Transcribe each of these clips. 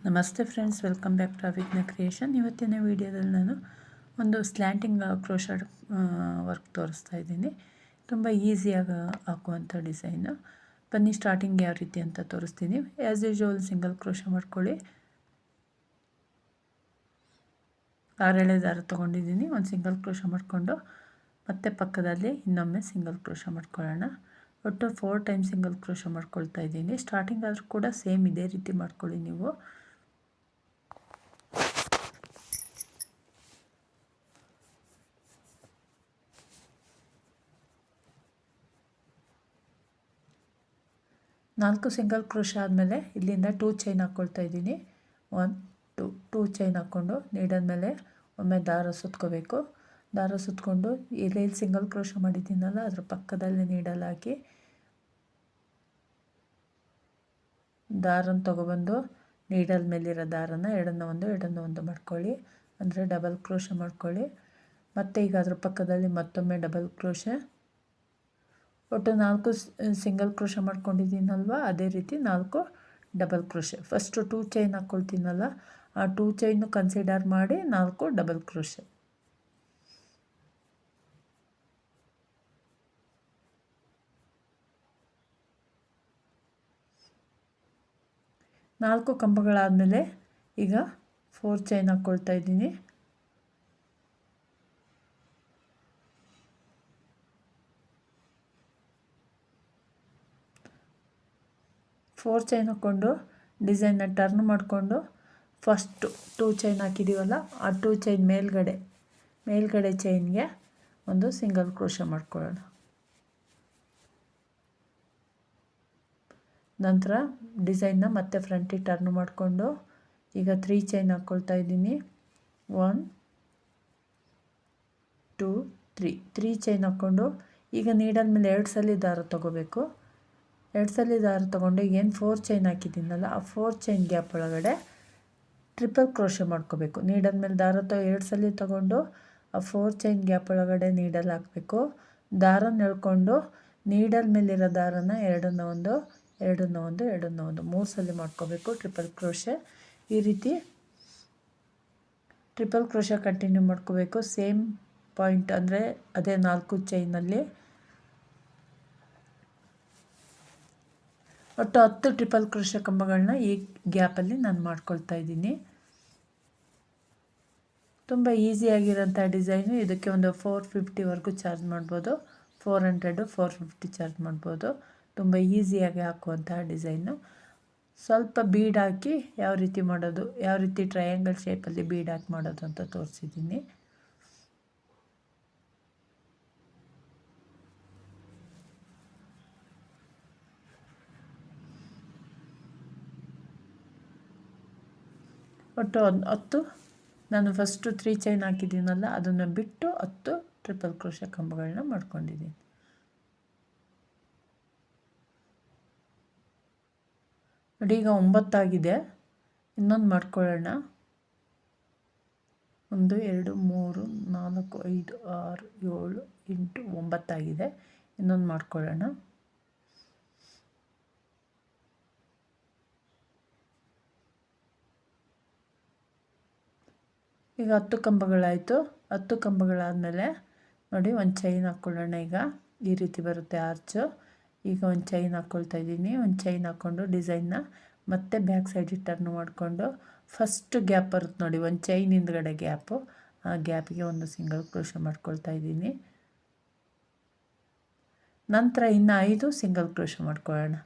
ನಮಸ್ತೆ friends, welcome back to Avigna creation. ಇವತ್ತಿನ ವಿಡಿಯೋದಲ್ಲಿ ನಾನು ಒಂದು ಸ್ಲ್ಯಾಂಟಿಂಗ್ ಕ್ರೋಶೆಟ್ ವರ್ಕ್ ತೋರಿಸ್ತಾ ಇದ್ದೀನಿ. ತುಂಬ ಈಸಿಯಾಗಿ ಹಾಕುವಂಥ ಡಿಸೈನು. ಬನ್ನಿ ಸ್ಟಾರ್ಟಿಂಗ್ ಯಾವ ರೀತಿ ಅಂತ ತೋರಿಸ್ತೀನಿ. ಆ್ಯಸ್ ಯೂಶುವಲ್ ಸಿಂಗಲ್ ಕ್ರೋಶೆ ಮಾಡ್ಕೊಳ್ಳಿ. 6 ಎಳೆ ದಾರ ತೊಗೊಂಡಿದ್ದೀನಿ. ಒಂದು ಸಿಂಗಲ್ ಕ್ರೋಶೆ ಮಾಡಿಕೊಂಡು ಮತ್ತೆ ಪಕ್ಕದಲ್ಲಿ ಇನ್ನೊಮ್ಮೆ ಸಿಂಗಲ್ ಕ್ರೋಶೆ ಮಾಡ್ಕೊಳ್ಳೋಣ. ಒಟ್ಟು 4 ಟೈಮ್ ಸಿಂಗಲ್ ಕ್ರೋಶೆ ಮಾಡ್ಕೊಳ್ತಾ ಇದ್ದೀನಿ. ಸ್ಟಾರ್ಟಿಂಗ್ ಆದರೂ ಕೂಡ ಸೇಮ್ ಇದೇ ರೀತಿ ಮಾಡ್ಕೊಳ್ಳಿ ನೀವು. ನಾಲ್ಕು ಸಿಂಗಲ್ ಕ್ರೋಶೆ ಆದಮೇಲೆ ಇಲ್ಲಿಂದ 2 ಚೈನ್ ಹಾಕ್ಕೊಳ್ತಾ ಇದ್ದೀನಿ. 1 2 ಚೈನ್ ಹಾಕ್ಕೊಂಡು ನೀಡಲ್ ಮೇಲೆ ಒಮ್ಮೆ ದಾರ ಸುತ್ಕೋಬೇಕು. ದಾರ ಸುತ್ತಕೊಂಡು ಇಲ್ಲಿ ಸಿಂಗಲ್ ಕ್ರೋಶೆ ಮಾಡಿದ್ದೀನಲ್ಲ ಅದ್ರ ಪಕ್ಕದಲ್ಲಿ ನೀಡಲ್ ಹಾಕಿ ದಾರನ ತೊಗೊಬಂದು ನೀಡಲ್ ಮೇಲಿರೋ ದಾರನ ಎಡನ್ನ ಒಂದು ಮಾಡ್ಕೊಳ್ಳಿ. ಅಂದರೆ ಡಬಲ್ ಕ್ರೋಶೆ ಮಾಡ್ಕೊಳ್ಳಿ. ಮತ್ತು ಈಗ ಅದ್ರ ಪಕ್ಕದಲ್ಲಿ ಮತ್ತೊಮ್ಮೆ ಡಬಲ್ ಕ್ರೋಶೆ. ಒಟ್ಟು 4 ಸಿಂಗಲ್ ಕ್ರೋಶೆ ಮಾಡ್ಕೊಂಡಿದ್ದೀನಲ್ವ, ಅದೇ ರೀತಿ 4 ಡಬಲ್ ಕ್ರೋಶೆ. ಫಸ್ಟು 2 ಚೈನ್ ಹಾಕ್ಕೊಳ್ತೀನಲ್ಲ, ಆ 2 ಚೈನು ಕನ್ಸಿಡರ್ ಮಾಡಿ 4 ಡಬಲ್ ಕ್ರೋಶೆ. ನಾಲ್ಕು ಕಂಬಗಳಾದಮೇಲೆ ಈಗ 4 ಚೈನ್ ಹಾಕ್ಕೊಳ್ತಾ ಇದ್ದೀನಿ. 4 ಚೈನ್ ಹಾಕ್ಕೊಂಡು ಡಿಸೈನ್ನ ಟರ್ನ್ ಮಾಡಿಕೊಂಡು ಫಸ್ಟು 2 ಚೈನ್ ಹಾಕಿದ್ದೀವಲ್ಲ, ಆ 2 ಚೈನ್ ಮೇಲ್ಗಡೆ ಚೈನ್ಗೆ ಒಂದು ಸಿಂಗಲ್ ಕ್ರೋಶೆ ಮಾಡ್ಕೊಳ್ಳೋಣ. ನಂತರ ಡಿಸೈನ್ನ ಮತ್ತೆ ಫ್ರಂಟಿಗೆ ಟರ್ನ್ ಮಾಡಿಕೊಂಡು ಈಗ 3 ಚೈನ್ ಹಾಕ್ಕೊಳ್ತಾ ಇದ್ದೀನಿ. 1 2 3 ಚೈನ್ ಹಾಕ್ಕೊಂಡು ಈಗ ನೀಡಲ್ ಮೇಲೆ 2 ಸಲ ದಾರ ತೊಗೋಬೇಕು. 2 ಸಲ ದಾರ ತೊಗೊಂಡು ಏನು 4 ಚೈನ್ ಹಾಕಿದ್ದೀನಲ್ಲ, ಆ 4 ಚೈನ್ ಗ್ಯಾಪ್ ಒಳಗಡೆ ಟ್ರಿಪಲ್ ಕ್ರೋಶೆ ಮಾಡ್ಕೋಬೇಕು. ನೀಡಲ್ ಮೇಲೆ ದಾರ 2 ಸಲ ತೊಗೊಂಡು ಆ 4 ಚೈನ್ ಗ್ಯಾಪ್ ಒಳಗಡೆ ನೀಡಲ್ ಹಾಕಬೇಕು. ದಾರನ ಎಳ್ಕೊಂಡು ನೀಡಲ್ ಮೇಲಿರೋ ದಾರನ ಎರಡನ್ನ ಒಂದು 3 ಸಲ ಮಾಡ್ಕೋಬೇಕು ಟ್ರಿಪಲ್ ಕ್ರೋಶೆ. ಈ ರೀತಿ ಟ್ರಿಪಲ್ ಕ್ರೋಶೆ ಕಂಟಿನ್ಯೂ ಮಾಡ್ಕೋಬೇಕು. ಸೇಮ್ ಪಾಯಿಂಟ್ ಅಂದರೆ ಅದೇ 4 ಚೈನಲ್ಲಿ ಒಟ್ಟು 10 ಟ್ರಿಪಲ್ ಕ್ರೋಶೆ ಕಂಬಗಳನ್ನ ಈ ಗ್ಯಾಪಲ್ಲಿ ನಾನು ಮಾಡ್ಕೊಳ್ತಾ ಇದ್ದೀನಿ. ತುಂಬ ಈಸಿಯಾಗಿರೋಂಥ ಡಿಸೈನು. ಇದಕ್ಕೆ ಒಂದು 450ವರೆಗೂ ಚಾರ್ಜ್ ಮಾಡ್ಬೋದು. 400 450 ಚಾರ್ಜ್ ಮಾಡ್ಬೋದು. ತುಂಬ ಈಸಿಯಾಗಿ ಹಾಕುವಂತಹ ಡಿಸೈನು. ಸ್ವಲ್ಪ ಬೀಡ್ ಹಾಕಿ ಯಾವ ರೀತಿ ಮಾಡೋದು, ಯಾವ ರೀತಿ ಟ್ರಯಾಂಗಲ್ ಶೇಪಲ್ಲಿ ಬೀಡ್ ಹಾಕಿ ಮಾಡೋದು ಅಂತ ತೋರಿಸಿದ್ದೀನಿ. ಒಟ್ಟು 10 ನಾನು ಫಸ್ಟು 3 ಚೈನ್ ಹಾಕಿದ್ದೀನಲ್ಲ, ಅದನ್ನು ಬಿಟ್ಟು 10 ಟ್ರಿಪಲ್ ಕ್ರೋಶೆ ಕಂಬಗಳನ್ನ ಮಾಡ್ಕೊಂಡಿದ್ದೀನಿ. ನೋಡಿ ಈಗ 9 ಆಗಿದೆ. ಇನ್ನೊಂದು ಮಾಡ್ಕೊಳ್ಳೋಣ. 1 2 3 4 5 6 7 8 9 ಆಗಿದೆ. ಇನ್ನೊಂದು ಮಾಡ್ಕೊಳ್ಳೋಣ. ಈಗ 10 ಕಂಬಗಳಾಯಿತು. 10 ಕಂಬಗಳಾದಮೇಲೆ ನೋಡಿ ಒಂದು ಚೈನ್ ಹಾಕ್ಕೊಳ್ಳೋಣ. ಈಗ ಈ ರೀತಿ ಬರುತ್ತೆ ಆರ್ಚು. ಈಗ ಒಂದು ಚೈನ್ ಹಾಕ್ಕೊಳ್ತಾ ಇದ್ದೀನಿ. ಒಂದು ಚೈನ್ ಹಾಕ್ಕೊಂಡು ಡಿಸೈನ್ನ ಮತ್ತೆ ಬ್ಯಾಕ್ ಸೈಡಿಗೆ ಟರ್ನ್ ಮಾಡಿಕೊಂಡು ಫಸ್ಟ್ ಗ್ಯಾಪ್ ಬರುತ್ತೆ ನೋಡಿ, ಒಂದು ಚೈನ್ ಹಿಂದ್ಗಡೆ ಗ್ಯಾಪು, ಆ ಗ್ಯಾಪಿಗೆ ಒಂದು ಸಿಂಗಲ್ ಕ್ರೋಶೆ ಮಾಡ್ಕೊಳ್ತಾ ಇದ್ದೀನಿ. ನಂತರ ಇನ್ನು 5 ಸಿಂಗಲ್ ಕ್ರೋಶೆ ಮಾಡ್ಕೊಳ್ಳೋಣ.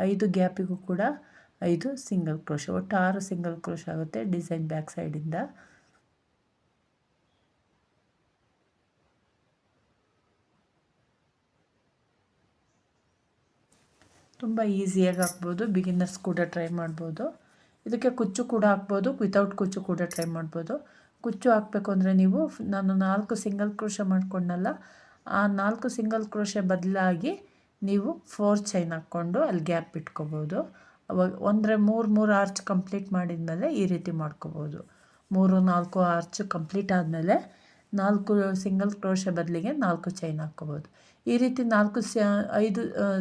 5 ಗ್ಯಾಪಿಗೂ ಕೂಡ 5 ಸಿಂಗಲ್ ಕ್ರೋಶೆ. ಒಟ್ಟು 6 ಸಿಂಗಲ್ ಕ್ರೋಶೆ ಆಗುತ್ತೆ ಡಿಸೈನ್ ಬ್ಯಾಕ್ ಸೈಡಿಂದ. ತುಂಬ ಈಸಿಯಾಗಿ ಹಾಕ್ಬೋದು. ಬಿಗಿನರ್ಸ್ ಕೂಡ ಟ್ರೈ ಮಾಡ್ಬೋದು. ಇದಕ್ಕೆ ಕುಚ್ಚು ಕೂಡ ಹಾಕ್ಬೋದು, ವಿತೌಟ್ ಕುಚ್ಚು ಕೂಡ ಟ್ರೈ ಮಾಡ್ಬೋದು. ಕುಚ್ಚು ಹಾಕಬೇಕು ಅಂದರೆ ನೀವು ನಾನು 4 ಸಿಂಗಲ್ ಕ್ರೋಶೆ ಮಾಡ್ಕೊಂಡಲ್ಲ, ಆ 4 ಸಿಂಗಲ್ ಕ್ರೋಶೆ ಬದಲಾಗಿ ನೀವು 4 ಚೈನ್ ಹಾಕ್ಕೊಂಡು ಅಲ್ಲಿ ಗ್ಯಾಪ್ ಇಟ್ಕೋಬೋದು. ಅವಾಗ ಅಂದರೆ 3 ಆರ್ಚ್ ಕಂಪ್ಲೀಟ್ ಮಾಡಿದ ಮೇಲೆ ಈ ರೀತಿ ಮಾಡ್ಕೋಬೋದು. 3-4 ಆರ್ಚ್ ಕಂಪ್ಲೀಟ್ ಆದಮೇಲೆ 4 ಸಿಂಗಲ್ ಕ್ರೋಶೆ ಬದಲಿಗೆ 4 ಚೈನ್ ಹಾಕ್ಕೋಬೋದು. ಈ ರೀತಿ 5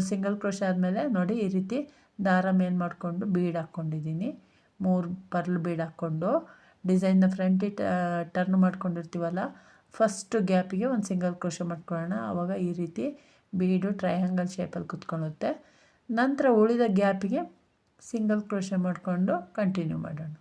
ಸಿಂಗಲ್ ಕ್ರೋಶೆ ಆದಮೇಲೆ ನೋಡಿ ಈ ರೀತಿ ದಾರ ಮೇಲೆ ಮಾಡಿಕೊಂಡು ಬೀಡ್ ಹಾಕ್ಕೊಂಡಿದ್ದೀನಿ. 3 ಪರ್ಲ್ ಬೀಡ್ ಹಾಕ್ಕೊಂಡು ಡಿಸೈನ್ನ ಫ್ರಂಟಿಗೆ ಟರ್ನ್ ಮಾಡ್ಕೊಂಡಿರ್ತೀವಲ್ಲ, ಫಸ್ಟ್ ಗ್ಯಾಪಿಗೆ ಒಂದು ಸಿಂಗಲ್ ಕ್ರೋಶೆ ಮಾಡ್ಕೊಳ್ಳೋಣ. ಆವಾಗ ಈ ರೀತಿ ಬೀಡು ಟ್ರಯಾಂಗಲ್ ಶೇಪಲ್ಲಿ ಕುತ್ಕೊಳ್ಳುತ್ತೆ. ನಂತರ ಉಳಿದ ಗ್ಯಾಪಿಗೆ ಸಿಂಗಲ್ ಕ್ರೋಶೆ ಮಾಡಿಕೊಂಡು ಕಂಟಿನ್ಯೂ ಮಾಡೋಣ.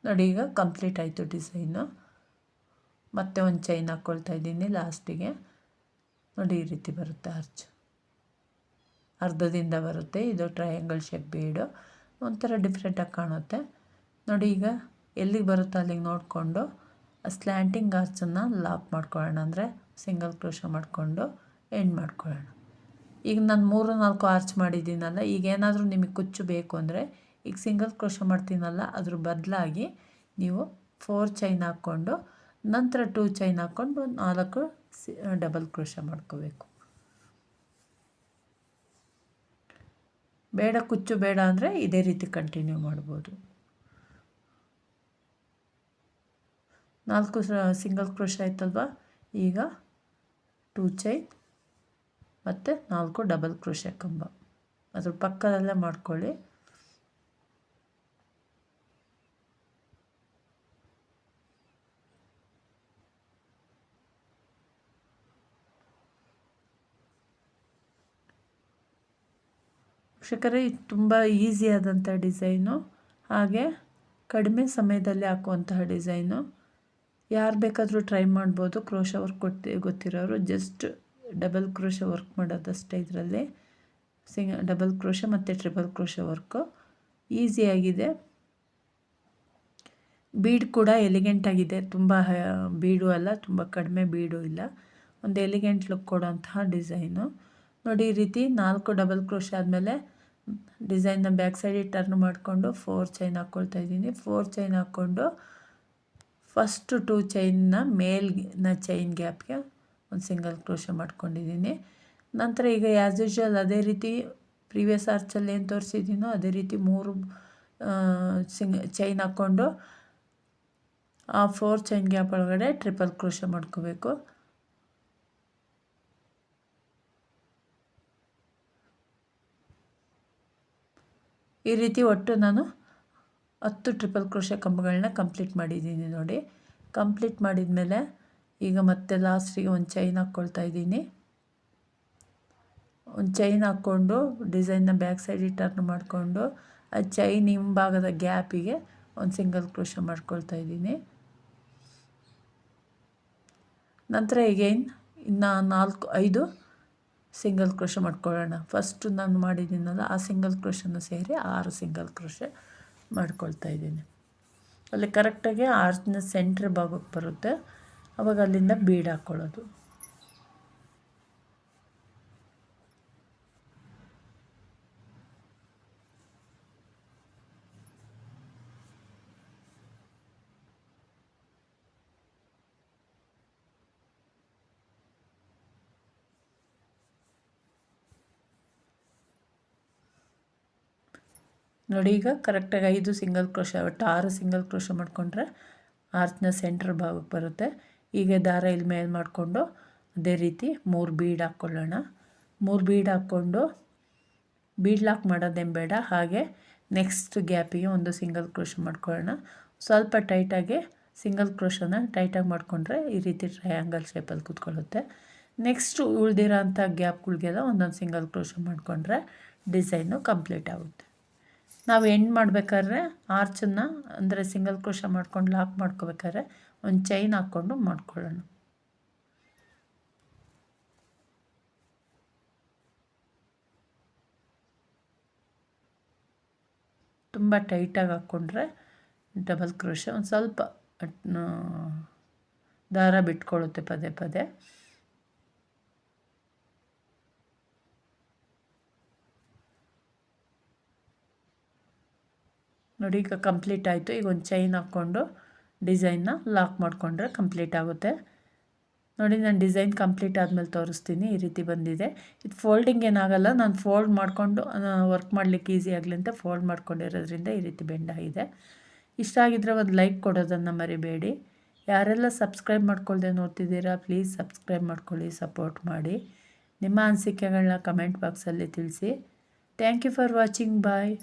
ನೋಡಿ, ಈಗ ಕಂಪ್ಲೀಟ್ ಆಯಿತು ಡಿಸೈನು. ಮತ್ತೆ ಒಂದು ಚೈನ್ ಹಾಕ್ಕೊಳ್ತಾ ಇದ್ದೀನಿ ಲಾಸ್ಟಿಗೆ. ನೋಡಿ, ಈ ರೀತಿ ಬರುತ್ತೆ ಆರ್ಚ್, ಅರ್ಧದಿಂದ ಬರುತ್ತೆ. ಇದು ಟ್ರಯಾಂಗಲ್ ಶೇಪ್ ಬೀಡು, ಒಂಥರ ಡಿಫ್ರೆಂಟಾಗಿ ಕಾಣುತ್ತೆ. ನೋಡಿ, ಈಗ ಎಲ್ಲಿಗೆ ಬರುತ್ತೋ ಅಲ್ಲಿಗೆ ನೋಡಿಕೊಂಡು ಸ್ಲ್ಯಾಂಟಿಂಗ್ ಆರ್ಚನ್ನು ಲಾಕ್ ಮಾಡ್ಕೊಳ್ಳೋಣ, ಅಂದರೆ ಸಿಂಗಲ್ ಕ್ರೋಶೆ ಮಾಡಿಕೊಂಡು ಎಂಡ್ ಮಾಡ್ಕೊಳ್ಳೋಣ. ಈಗ ನಾನು 3-4 ಆರ್ಚ್ ಮಾಡಿದ್ದೀನಲ್ಲ, ಈಗ ಏನಾದರೂ ನಿಮಗೆ ಕುಚ್ಚು ಬೇಕು ಅಂದರೆ ಈಗ ಸಿಂಗಲ್ ಕ್ರೋಶೆ ಮಾಡ್ತೀನಲ್ಲ, ಅದ್ರ ಬದಲಾಗಿ ನೀವು 4 ಚೈನ್ ಹಾಕ್ಕೊಂಡು ನಂತರ 2 ಚೈನ್ ಹಾಕ್ಕೊಂಡು 4 ಡಬಲ್ ಕ್ರೋಶೆ ಮಾಡ್ಕೋಬೇಕು. ಬೇಡ ಕುಚ್ಚು ಬೇಡ ಅಂದರೆ ಇದೇ ರೀತಿ ಕಂಟಿನ್ಯೂ ಮಾಡ್ಬೋದು. 4 ಸಿಂಗಲ್ ಕ್ರೋಶೆ ಆಯ್ತಲ್ವ, ಈಗ 2 ಚೈನ್ ಮತ್ತು 4 ಡಬಲ್ ಕ್ರೋಶೆ ಕಂಬ ಅದ್ರ ಪಕ್ಕದಲ್ಲೇ ಮಾಡ್ಕೊಳ್ಳಿ. ವೀಕ್ಷಕರೇ, ಇದು ತುಂಬ ಈಸಿಯಾದಂಥ ಡಿಸೈನು, ಹಾಗೆ ಕಡಿಮೆ ಸಮಯದಲ್ಲಿ ಹಾಕುವಂತಹ ಡಿಸೈನು. ಯಾರು ಬೇಕಾದರೂ ಟ್ರೈ ಮಾಡ್ಬೋದು. ಕ್ರೋಶೆ ವರ್ಕ್ ಗೊತ್ತಿರೋರು ಜಸ್ಟ್ ಡಬಲ್ ಕ್ರೋಶೆ ವರ್ಕ್ ಮಾಡೋದಷ್ಟೇ. ಇದರಲ್ಲಿ ಡಬಲ್ ಕ್ರೋಶೆ ಮತ್ತು ಟ್ರಿಪಲ್ ಕ್ರೋಶೆ ವರ್ಕು ಈಸಿಯಾಗಿದೆ. ಬೀಡ್ ಕೂಡ ಎಲಿಗೆಂಟಾಗಿದೆ, ತುಂಬ ಬೀಡು ಅಲ್ಲ, ತುಂಬ ಕಡಿಮೆ ಬೀಡು ಇಲ್ಲ, ಒಂದು ಎಲಿಗೆಂಟ್ ಲುಕ್ ಕೊಡೋಂತಹ ಡಿಸೈನು. ನೋಡಿ, ಈ ರೀತಿ 4 ಡಬಲ್ ಕ್ರೋಶೆ ಆದಮೇಲೆ ಡಿಸೈನ್ನ ಬ್ಯಾಕ್ ಸೈಡಿಗೆ ಟರ್ನ್ ಮಾಡಿಕೊಂಡು 4 ಚೈನ್ ಹಾಕ್ಕೊಳ್ತಾ ಇದ್ದೀನಿ. 4 ಚೈನ್ ಹಾಕ್ಕೊಂಡು ಫಸ್ಟ್ 2 ಚೈನ್ನ ಮೇಲಿನ ಚೈನ್ ಗ್ಯಾಪ್ಗೆ ಒಂದು ಸಿಂಗಲ್ ಕ್ರೋಶೆ ಮಾಡ್ಕೊಂಡಿದ್ದೀನಿ. ನಂತರ ಈಗ ಆ್ಯಸ್ ಯೂಶ್ವಲ್ ಅದೇ ರೀತಿ ಪ್ರೀವಿಯಸ್ ಆರ್ಚಲ್ಲಿ ಏನು ತೋರಿಸಿದ್ದೀನೋ ಅದೇ ರೀತಿ 3 ಚೈನ್ ಹಾಕ್ಕೊಂಡು ಆ 4 ಚೈನ್ ಗ್ಯಾಪ್ ಒಳಗಡೆ ಟ್ರಿಪಲ್ ಕ್ರೋಶೆ ಮಾಡ್ಕೋಬೇಕು. ಈ ರೀತಿ ಒಟ್ಟು ನಾನು 10 ಟ್ರಿಪಲ್ ಕ್ರೋಶೆ ಕಂಬಗಳನ್ನ ಕಂಪ್ಲೀಟ್ ಮಾಡಿದ್ದೀನಿ. ನೋಡಿ, ಕಂಪ್ಲೀಟ್ ಮಾಡಿದ ಮೇಲೆ ಈಗ ಮತ್ತೆ ಲಾಸ್ಟಿಗೆ ಒಂದು ಚೈನ್ ಹಾಕ್ಕೊಳ್ತಾ ಇದ್ದೀನಿ. ಒಂದು ಚೈನ್ ಹಾಕ್ಕೊಂಡು ಡಿಸೈನ್ನ ಬ್ಯಾಕ್ ಸೈಡಿಗೆ ಟರ್ನ್ ಮಾಡಿಕೊಂಡು ಆ ಚೈನ್ ಹಿಂಭಾಗದ ಗ್ಯಾಪಿಗೆ ಒಂದು ಸಿಂಗಲ್ ಕ್ರೋಶೆ ಮಾಡ್ಕೊಳ್ತಾ ಇದ್ದೀನಿ. ನಂತರ ಈಗೇನು ಇನ್ನು 4-5 ಸಿಂಗಲ್ ಕ್ರೋಶೆ ಮಾಡ್ಕೊಳ್ಳೋಣ. ಫಸ್ಟು ನಾನು ಮಾಡಿದ್ದೀನಲ್ಲ ಆ ಸಿಂಗಲ್ ಕ್ರೋಶೆನ ಸೇರಿ 6 ಸಿಂಗಲ್ ಕ್ರೋಶೆ ಮಾಡ್ಕೊಳ್ತಾ ಇದ್ದೀನಿ. ಅಲ್ಲಿ ಕರೆಕ್ಟಾಗಿ ಆರ್ಚ್ನ ಸೆಂಟ್ರ್ ಭಾಗಕ್ಕೆ ಬರುತ್ತೆ, ಆವಾಗ ಅಲ್ಲಿಂದ ಬೀಡ್ ಹಾಕ್ಕೊಳ್ಳೋದು. ನೋಡಿ, ಈಗ ಕರೆಕ್ಟಾಗಿ 5 ಸಿಂಗಲ್ ಕ್ರೋಶೆ, ಒಟ್ಟು 6 ಸಿಂಗಲ್ ಕ್ರೋಶೆ ಮಾಡಿಕೊಂಡ್ರೆ ಆರ್ಚ್ನ ಸೆಂಟ್ರ್ ಭಾಗಕ್ಕೆ ಬರುತ್ತೆ. ಈಗ ದಾರ ಇಲ್ಲಿ ಮೇಲೆ ಮಾಡಿಕೊಂಡು ಅದೇ ರೀತಿ 3 ಬೀಡ್ ಹಾಕ್ಕೊಳ್ಳೋಣ. 3 ಬೀಡ್ ಹಾಕ್ಕೊಂಡು ಬೀಡ್ ಲಾಕ್ ಮಾಡೋದೇನು ಬೇಡ, ಹಾಗೆ ನೆಕ್ಸ್ಟ್ ಗ್ಯಾಪಿಗೆ ಒಂದು ಸಿಂಗಲ್ ಕ್ರೋಶೆ ಮಾಡ್ಕೊಳ್ಳೋಣ. ಸ್ವಲ್ಪ ಟೈಟಾಗಿ ಸಿಂಗಲ್ ಕ್ರೋಶನ ಟೈಟಾಗಿ ಮಾಡಿಕೊಂಡ್ರೆ ಈ ರೀತಿ ಟ್ರಯಾಂಗಲ್ ಶೇಪಲ್ಲಿ ಕೂತ್ಕೊಳ್ಳುತ್ತೆ. ನೆಕ್ಸ್ಟು ಉಳಿದಿರೋ ಅಂಥ ಗ್ಯಾಪ್ಗಳಿಗೆಲ್ಲ ಒಂದೊಂದು ಸಿಂಗಲ್ ಕ್ರೋಶೆ ಮಾಡಿಕೊಂಡ್ರೆ ಡಿಸೈನು ಕಂಪ್ಲೀಟ್ ಆಗುತ್ತೆ. ನಾವು ಎಂಡ್ ಮಾಡಬೇಕಾದ್ರೆ ಆರ್ಚನ್ನು ಅಂದರೆ ಸಿಂಗಲ್ ಕ್ರೋಶೆ ಮಾಡ್ಕೊಂಡು ಲಾಕ್ ಮಾಡ್ಕೋಬೇಕಾದ್ರೆ ಒಂದು ಚೈನ್ ಹಾಕ್ಕೊಂಡು ಮಾಡ್ಕೊಳ್ಳೋಣ. ತುಂಬ ಟೈಟಾಗಿ ಹಾಕ್ಕೊಂಡ್ರೆ ಡಬಲ್ ಕ್ರೋಶೆ ಒಂದು ಸ್ವಲ್ಪ ದಾರ ಬಿಟ್ಕೊಳ್ಳುತ್ತೆ ಪದೇ ಪದೇ. ನೋಡಿ, ಈಗ ಕಂಪ್ಲೀಟ್ ಆಯಿತು. ಈಗ ಒಂದು ಚೈನ್ ಹಾಕ್ಕೊಂಡು ಡಿಸೈನ್ನ ಲಾಕ್ ಮಾಡಿಕೊಂಡ್ರೆ ಕಂಪ್ಲೀಟ್ ಆಗುತ್ತೆ. ನೋಡಿ, ನಾನು ಡಿಸೈನ್ ಕಂಪ್ಲೀಟ್ ಆದಮೇಲೆ ತೋರಿಸ್ತೀನಿ. ಈ ರೀತಿ ಬಂದಿದೆ. ಇದು ಫೋಲ್ಡಿಂಗ್ ಏನಾಗಲ್ಲ, ನಾನು ಫೋಲ್ಡ್ ಮಾಡಿಕೊಂಡು ವರ್ಕ್ ಮಾಡಲಿಕ್ಕೆ ಈಸಿ ಆಗಲಿ ಅಂತ ಫೋಲ್ಡ್ ಮಾಡ್ಕೊಂಡಿರೋದ್ರಿಂದ ಈ ರೀತಿ ಬೆಂಡ್ ಆಗಿದೆ. ಇಷ್ಟ ಆಗಿದ್ದರೆ ಒಂದು ಲೈಕ್ ಕೊಡೋದನ್ನು ಮರಿಬೇಡಿ. ಯಾರೆಲ್ಲ ಸಬ್ಸ್ಕ್ರೈಬ್ ಮಾಡ್ಕೊಳ್ದೆ ನೋಡ್ತಿದ್ದೀರಾ ಪ್ಲೀಸ್ ಸಬ್ಸ್ಕ್ರೈಬ್ ಮಾಡ್ಕೊಳ್ಳಿ, ಸಪೋರ್ಟ್ ಮಾಡಿ. ನಿಮ್ಮ ಅನಿಸಿಕೆಗಳನ್ನ ಕಮೆಂಟ್ ಬಾಕ್ಸಲ್ಲಿ ತಿಳಿಸಿ. Thank you for watching. Bye.